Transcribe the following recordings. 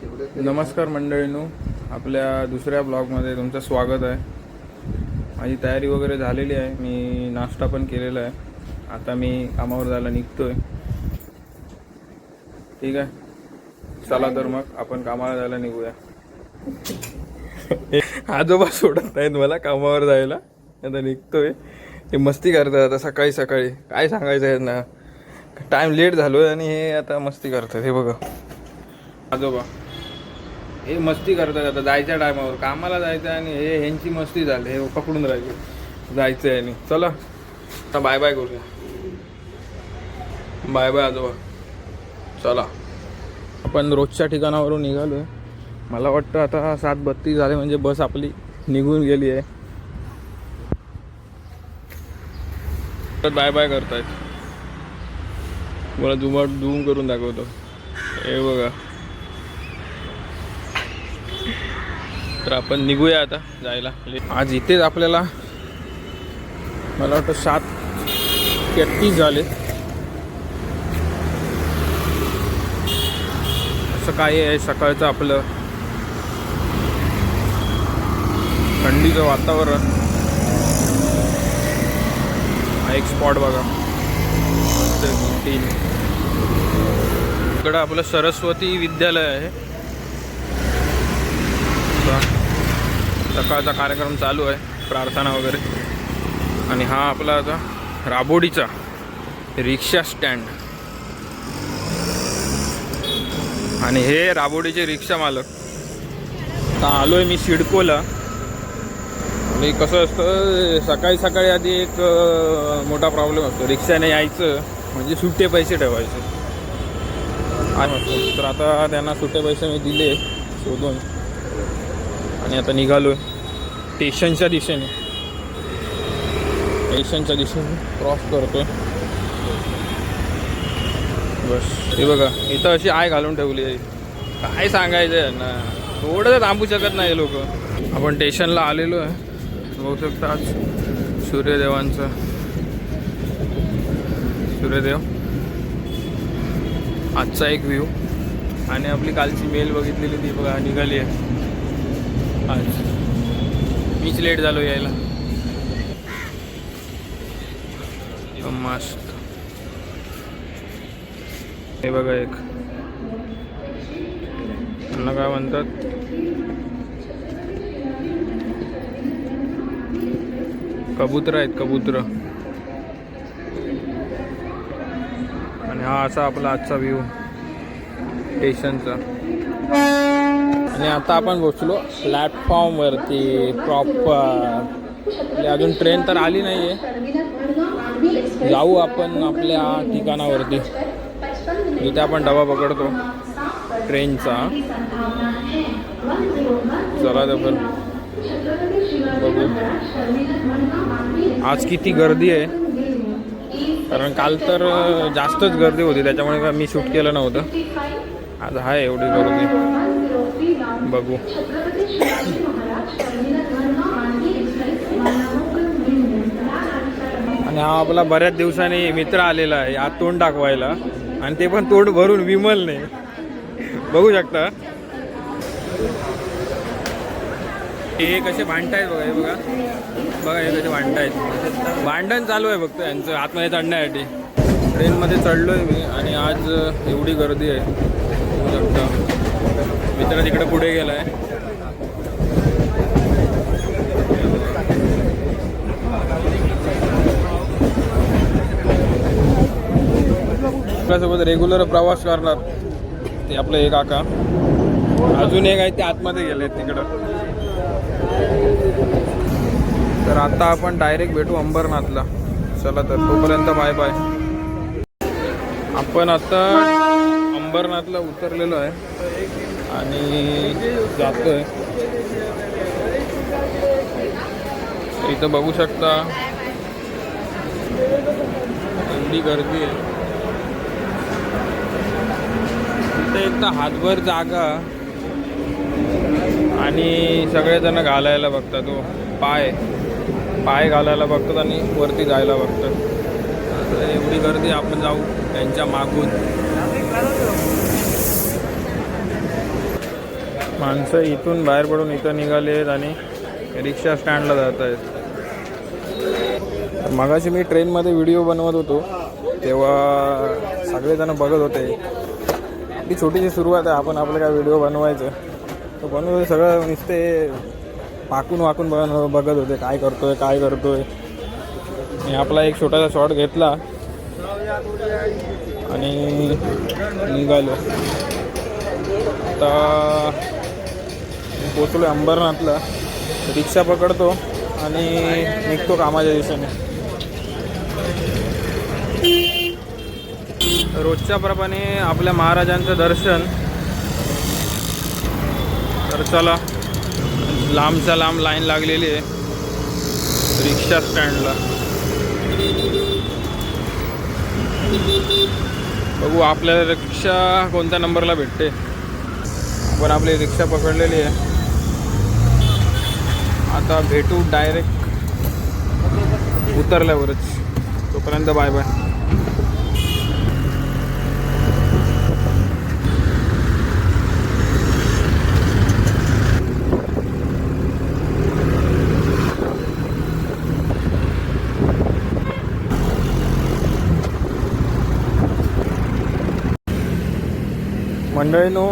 नमस्कार मंडळींनो, आपल्या दुसऱ्या ब्लॉगमध्ये तुमचं स्वागत आहे. माझी तयारी वगैरे झालेली आहे. मी नाश्ता पण केलेला आहे. आता मी कामावर जायला निघतोय. ठीक आहे, चला तर मग आपण कामाला जायला निघूया. आजोबा सोडत नाहीत मला कामावर जायला. आता निघतोय. ते मस्ती करतात आता सकाळी सकाळी. काय सांगायचं आहे ना, टाइम लेट झालोय आणि हे आता मस्ती करतात. हे बघा आजोबा, हे मस्ती करतात. आता जायच्या टायमावर कामाला जायचं आणि हे ह्यांची मस्ती झाली. हे पकडून राहिले जायचं आहे. आणि चला आता बाय बाय करूया. बाय बाय आजोबा. चला आपण रोजच्या ठिकाणावरून निघालोय. मला वाटतं आता 7:32 झाले म्हणजे बस आपली निघून गेली आहे. तर बाय बाय करतायत. मला झूम करून दाखवतो. हे बघा. तर आपण निघूया आता जायला. आज इथेच आपल्याला मला वाटतं 7:33 झाले. असं काय आहे सकाळचं आपलं थंडीचं वातावरण. हा एक स्पॉट बघा. इकडं आपलं सरस्वती विद्यालय आहे. सकाळचा कार्यक्रम चालू आहे, प्रार्थना वगैरे. आणि हा आपला आता राबोडीचा रिक्षा स्टँड. आणि हे राबोडीचे रिक्षा मालक. आता आलोय मी सिडकोला. आणि कसं असतं, सकाळी सकाळी आधी एक मोठा प्रॉब्लेम असतो. रिक्षाने यायचं म्हणजे सुट्टे पैसे ठेवायचे. तर आता त्यांना सुट्टे पैसे मी दिले शोधून. आणि आता निघालोय स्टेशनच्या दिशेने. क्रॉस करतोय. बस हे बघा, इथं अशी आय घालून ठेवली आहे. काय सांगायचं आहे ना, थोडं थांबू शकत नाही लोक. आपण स्टेशनला आलेलो आहे. बघू शकता आज सूर्यदेवांचं. सूर्यदेव आजचा एक व्ह्यू. आणि आपली कालची मेल बघितलेली ती बघा निघाली आहे आज. मीच लेट झालो यायला. मस्त. हे बघा एक त्यांना काय म्हणतात, कबूतर आहेत, कबूतर. आणि हा असा आपला आजचा व्ह्यू स्टेशनचा. आणि आता आपण पोचलो प्लॅटफॉर्मवरती प्रॉपर. अजून ट्रेन तर आली नाही आहे. जाऊ आपण आपल्या ठिकाणावरती जिथे आपण डबा पकडतो ट्रेनचा. चला तर बघू आज किती गर्दी आहे. कारण काल तर जास्तच गर्दी होती, त्याच्यामुळे मी शूट केलं नव्हतं. आज आहे एवढी गर्दी. बघू. आणि हा आपला बऱ्याच दिवसांनी मित्र आलेला आहे आज तोंड दाखवायला. आणि ते पण तोंड भरून, विमलने. बघू शकता हे कसे भांडतायत बघा. हे बघा बघा, हे कसे भांडतायत. भांडण चालू आहे फक्त यांचं आतमध्ये चढण्यासाठी. ट्रेनमध्ये चढलो आहे मी आणि आज एवढी गर्दी आहे. बघू शकता. मित्र तिकडे पुढे गेला आहे. आपल्यासोबत रेग्युलर प्रवास करणार ते आपलं एक काका. अजून एक आहे ते आतमध्ये गेले तिकडं. तर आता आपण डायरेक्ट भेटू अंबरनाथला. चला तर तोपर्यंत बाय बाय. आपण आता अंबरनाथला उतरलेलो आहे आणि जातोय. इथं बघू शकता एवढी गर्दी आहे. इथे एक तर हातभर जागा आणि सगळेजण घालायला बघतात. तो पाय घालायला बघतात आणि वरती जायला बघतात. एवढी गर्दी. आपण जाऊ त्यांच्या मागून. माणसं इथून बाहेर पडून इथं निघाले आहेत आणि रिक्षा स्टँडला जात आहेत. मगाशी मी ट्रेनमध्ये व्हिडिओ बनवत होतो तेव्हा सगळेजण बघत होते. ती छोटीशी सुरुवात आहे, आपण आपलं काय व्हिडिओ बनवायचं तर बनवून सगळं नुसते वाकून वाकून बघत होते काय करतोय काय करतोय. मी आपला एक छोटासा शॉट घेतला आणि निघालो. आता पोचलो अंबरनाथला. रिक्षा पकडतो आणि निघतो कामाच्या दिशेने. रोजच्या प्रमाणे आपल्या महाराजांचं दर्शन. तर चला, लांबच्या लांब लाईन लागलेली आहे रिक्षा स्टँडला. बघू आपल्याला रिक्षा कोणत्या नंबरला भेटते. आपण आपली रिक्षा पकडलेली आहे. आता भेटू डायरेक्ट उतरल्यावरच. तोपर्यंत बाय बाय. मंडळीनो,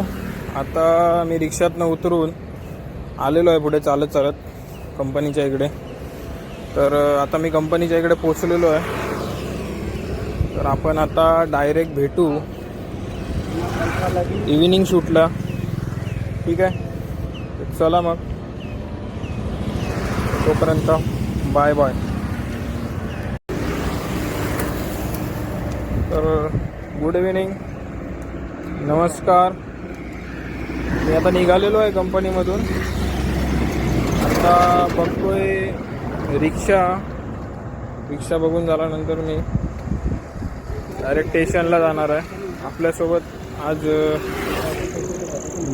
आता मी रिक्षातनं उतरून आलेलो आहे पुढे चालत चालत कंपनीच्या इकडे. तर आता मी कंपनीच्या इकडे पोचलेलो आहे. तर आपण आता डायरेक्ट भेटू इव्हिनिंग शूटला. ठीक आहे, चला मग. तोपर्यंत बाय बाय. तर गुड इव्हिनिंग, नमस्कार. मी आता निघालेलो आहे कंपनीमधून. आता बघतोय रिक्षा बघून झाल्यानंतर मी डायरेक्ट स्टेशनला जाणार आहे. आपल्यासोबत आज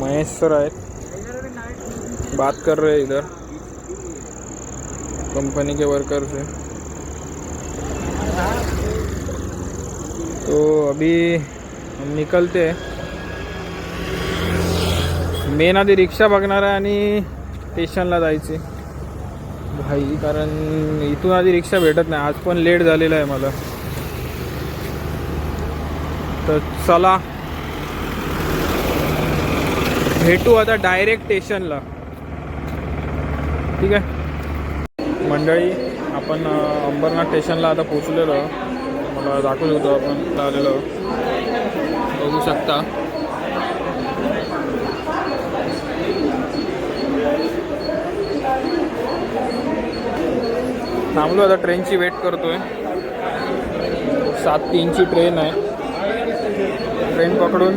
महेश सर आहेत, बात कर रहे इधर कंपनी के वर्कर से. तो अभी हम निकलते. मेन आधी रिक्षा बघणार आहे आणि स्टेशनला जायचे भाई, कारण इथून आधी रिक्षा भेटत नाही. आज पण लेट झालेला आहे मला. तर चला भेटू आता डायरेक्ट स्टेशनला. ठीक आहे मंडळी, आपण अंबरनाथ स्टेशनला आता पोचलेलो. मला दाखवत होतो आपण आलेलो, बघू शकता. थांबलो आता, ट्रेनची वेट करतोय. 7:03ची ट्रेन आहे. ट्रेन पकडून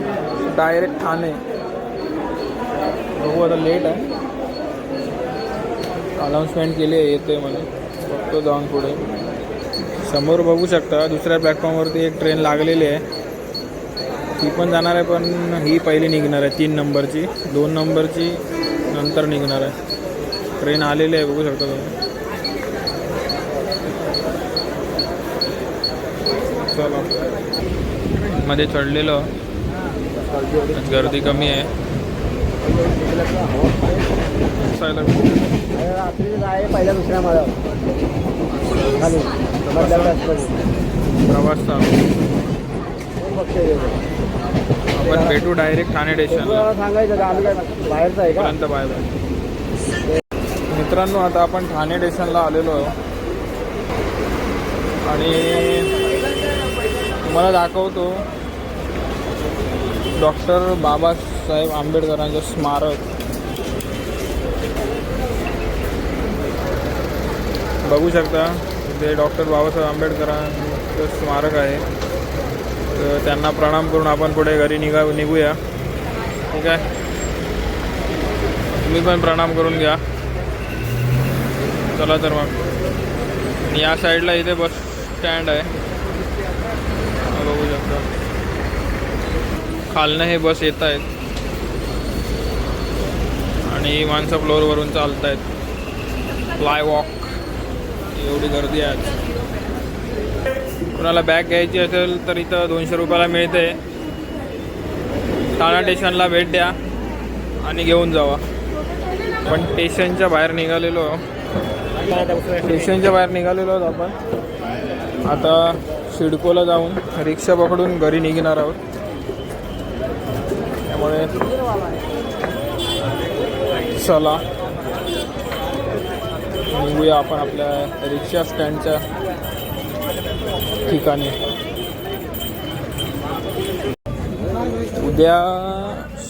डायरेक्ट ठाणे. बघू आता, लेट आहे. अनाऊन्समेंट केली आहे, येते मला. बघतो जाऊन पुढे. समोर बघू शकता दुसऱ्या प्लॅटफॉर्मवरती एक ट्रेन लागलेली आहे. ती पण जाणार आहे, पण ही पहिली निघणार आहे 3 नंबरची. 2 नंबरची नंतर निघणार आहे. ट्रेन आलेली आहे, बघू शकता तुम्ही. चला, मध्ये चढलेलो. गर्दी कमी आहे. पहिल्या दुसऱ्या माळ्यावर प्रवास चालू. आपण भेटू डायरेक्ट ठाणे स्टेशनला. सांगायचं आम्ही काय बाहेरचं आहे का. Bye bye. मित्रांनो, आता आपण ठाणे स्टेशनला आलेलो आहे आणि तुम्हाला दाखवतो डॉक्टर बाबासाहेब आंबेडकरांचं स्मारक. बघू शकता ते डॉक्टर बाबासाहेब आंबेडकरांचं स्मारक आहे. तर त्यांना प्रणाम करून आपण पुढे घरी निघूया. ठीक आहे, तुम्ही पण प्रणाम करून घ्या. चला तर मग. या साईडला इथे बस स्टँड आहे, बघू शकता. खालनं हे बस येत आहेत आणि माणसं फ्लोअरवरून चालत आहेत. Fly walk. एवढी गर्दी आहे आज. कुणाला बॅग घ्यायची असेल तर इथं 200 रुपयाला मिळते. ठाणा स्टेशनला भेट द्या आणि घेऊन जावा. पण स्टेशनच्या बाहेर निघालेलो आहोत आपण. आता सिडकोला जाऊन रिक्षा पकडून घरी निघणार आहोत. त्यामुळे चला निघूया आपण आपल्या रिक्षा स्टँडच्या ठिकाणी. उद्या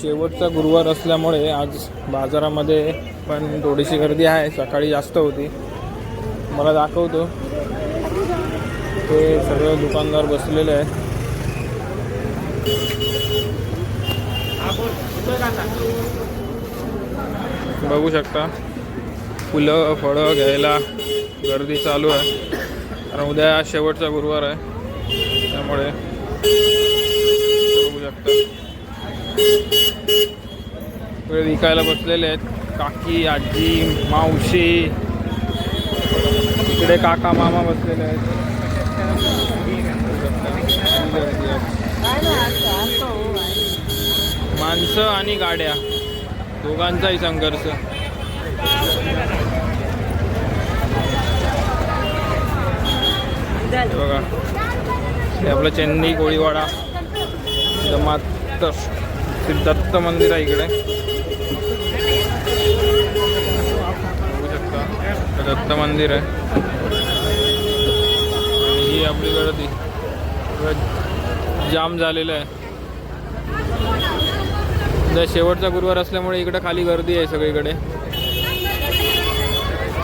शेवटचा गुरुवार असल्यामुळे आज बाजारामध्ये पण थोडीशी गर्दी आहे. सकाळी जास्त होती. मला दाखवतो ते सगळे दुकानदार बसलेले आहेत. बघू शकता फुलं फळं घ्यायला गर्दी चालू आहे. कारण उद्या शेवटचा गुरुवार आहे त्यामुळे बघू शकता सगळे विकायला बसलेले आहेत. काकी, आजी, मावशी, इकडे काका मामा बसलेले आहेत. माणसं आणि गाड्या दोघांचाही संघर्ष. बघा हे आपलं चेन्नई कोळीवाडा जमात दत्त मंदिर आहे इकडे. बघू शकता दत्त मंदिर आहे. आणि ही आपली गर्दी जाम झालेलं आहे. उद्या शेवटचा गुरुवार असल्यामुळे इकडे खाली गर्दी आहे सगळीकडे.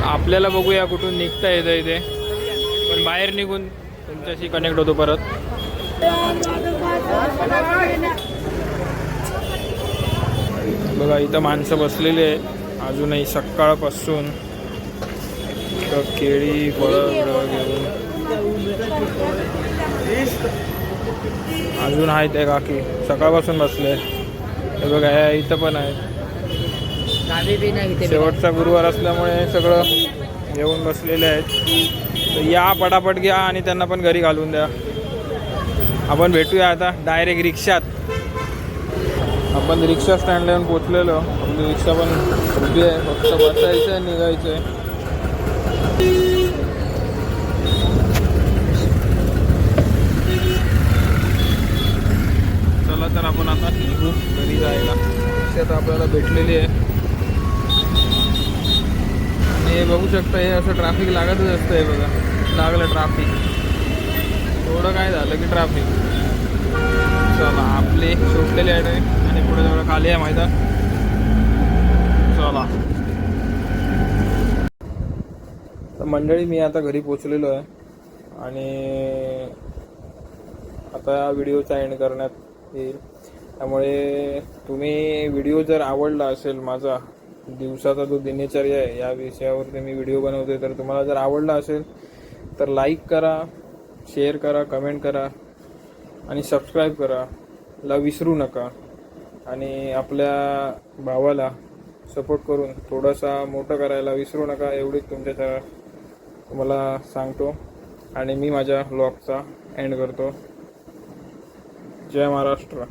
आपल्याला बघूया कुठून निघता येतं इथे. पण बाहेर निघून तुमच्याशी कनेक्ट होतो परत. बघा इथं माणसं बसलेली आहे अजूनही सकाळपासून. केळी फळं घेऊन अजून आहेत ते काकी सकाळपासून बसले. हे बघा इथं पण आहे. शेवटचा गुरुवार असल्यामुळे सगळं घेऊन बसलेले आहेत. तर या पटापट घ्या आणि त्यांना पण घरी घालून द्या. आपण भेटूया आता डायरेक्ट रिक्षात. आपण रिक्षा स्टँडला येऊन पोचलेलो. आपली रिक्षा पण उभी आहे. फक्त बसायचं आहे निघायचं आहे. चला तर आपण आता निघू घरी जायला. रिक्षा आपल्याला भेटलेली आहे. हे बघू शकता हे असं ट्रॅफिक लागतच असतं. हे बघा लागलं ट्रॅफिक. थोडं काय झालं की ट्रॅफिक. चला आपले सुटलेले आहे आणि पुढे जवळ खाली आहे मैदान. चला तर मंडळी मी आता घरी पोचलेलो आहे आणि आता व्हिडिओचा एंड करण्यात येईल. त्यामुळे तुम्ही व्हिडिओ जर आवडला असेल माझा दिवसाचा जो दिनचर्या आहे या विषयावरती मी व्हिडिओ बनवते तर तुम्हाला जर आवडला असेल तर लाईक करा, शेअर करा, कमेंट करा आणि सबस्क्राईब करा ला विसरू नका. आणि आपल्या भावाला सपोर्ट करून थोडासा मोठं करायला विसरू नका. एवढीच तुमच्या तुम्हाला सांगतो आणि मी माझ्या व्लॉगचा एंड करतो. जय महाराष्ट्र.